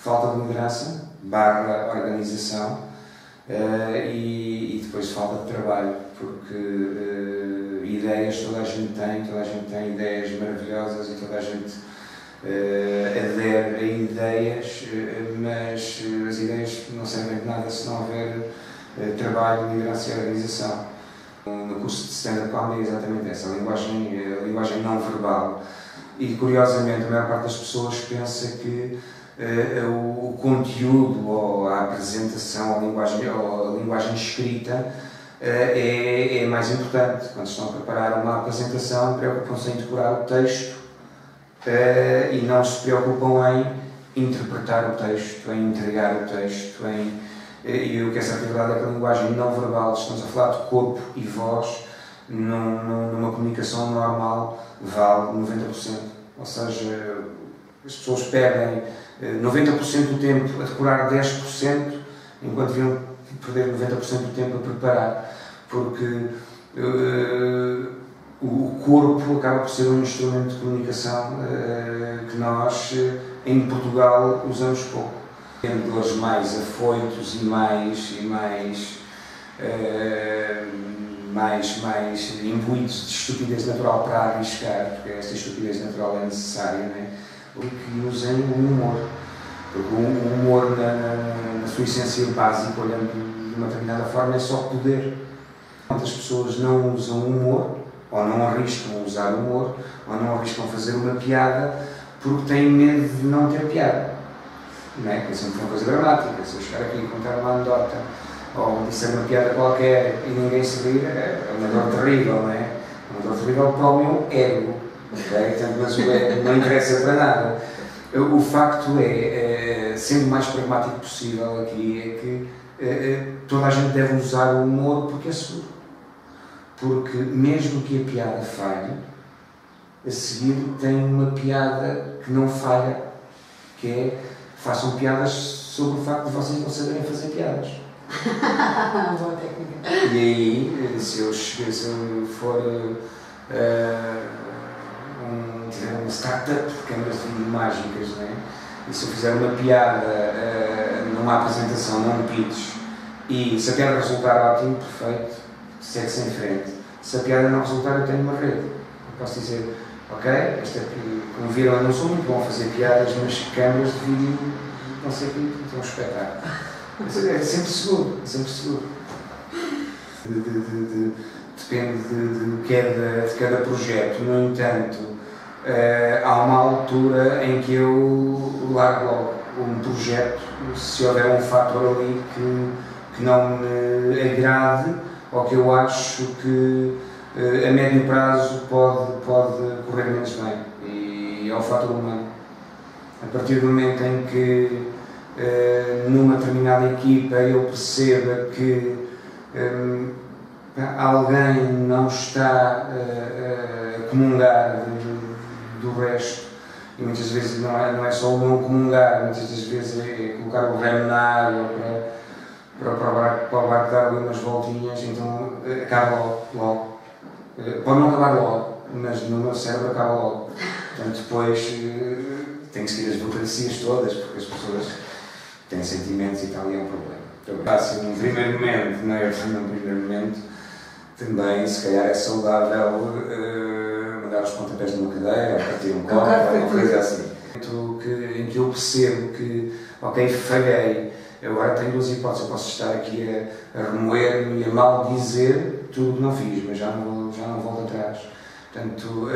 falta de liderança, barra organização, e depois falta de trabalho, porque ideias toda a gente tem ideias maravilhosas e toda a gente adere a ideias, mas as ideias não servem de nada se não houver trabalho, liderança e organização. No curso de stand-up comedy é exatamente essa, a linguagem não verbal. E curiosamente a maior parte das pessoas pensa que o conteúdo ou a apresentação, a linguagem escrita é mais importante. Quando estão a preparar uma apresentação, preocupam-se em decorar o texto e não se preocupam em interpretar o texto, em entregar o texto, e o que é certo e verdade é que a linguagem não verbal, estamos a falar de corpo e voz, numa comunicação normal, vale 90%. Ou seja, as pessoas perdem 90% do tempo a decorar 10%, enquanto deviam perder 90% do tempo a preparar, porque o corpo acaba por ser um instrumento de comunicação que nós, em Portugal, usamos pouco. Vendedores mais afoitos e mais imbuídos de estupidez natural para arriscar, porque esta estupidez natural é necessária, não é? Que usem o humor. Porque o humor, na sua essência básica, olhando de uma determinada forma, é só poder. Muitas pessoas não usam humor, ou não arriscam usar humor, ou não arriscam fazer uma piada, porque têm medo de não ter piada. Não é? Pensam que é uma coisa dramática. Se eu chegar aqui e contar uma anedota, ou disser uma piada qualquer e ninguém se rir, é uma dor terrível, não é? Uma dor terrível para o meu ego. Okay? Portanto, mas o ego não interessa para nada. O facto é, sendo o mais pragmático possível aqui, é que toda a gente deve usar o humor porque é seguro. Porque mesmo que a piada falhe, a seguir tem uma piada que não falha, que é: façam piadas sobre o facto de vocês não saberem fazer piadas. Boa técnica. E aí, se eu for tiver uma startup de câmaras de vídeo mágicas, não é? E se eu fizer uma piada numa apresentação, num pitch, e se a piada resultar ótimo, perfeito, segue-se em frente. Se a piada não resultar, eu tenho uma rede. Eu posso dizer: ok, esta aqui, como viram, eu não sou muito bom a fazer piadas, mas câmaras de vídeo, não sei o que, então é um espetáculo. É sempre seguro, é sempre seguro. Depende de cada projeto. No entanto, há uma altura em que eu largo logo um projeto se houver um fator ali que não me agrade ou que eu acho que a médio prazo pode correr menos bem. E é o fator humano. A partir do momento em que numa determinada equipa eu perceba que alguém não está a comungar do resto, e muitas vezes não é só o não comungar, muitas das vezes é colocar o remo na água para o barco dar ali umas voltinhas, então acaba logo. Pode não acabar logo, mas no meu cérebro acaba logo. Portanto, depois tem que seguir as burocracias todas, porque as pessoas têm sentimentos e tal, e é um problema. Então, assim, num primeiro momento, também, se calhar, é saudável mandar os pontapés numa cadeira, ou partir um copo, ou uma coisa assim. Em que eu percebo que, ok, falhei, agora tenho duas hipóteses: eu posso estar aqui a remoer-me e a maldizer tudo o que não fiz, mas já não volto atrás. Portanto,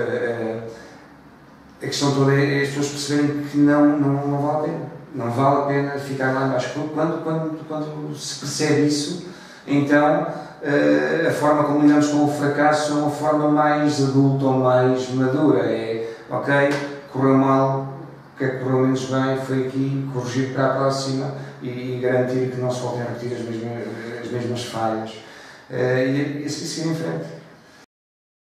a questão toda é as pessoas perceberem que não vale a pena. Não vale a pena ficar lá embaixo. Quando se percebe isso, então a forma como lidamos com o fracasso é uma forma mais adulta ou mais madura. É, ok, correu mal, o que é que correu menos bem, foi aqui, corrigir para a próxima e garantir que não se voltem a repetir as mesmas falhas. E seguir em frente.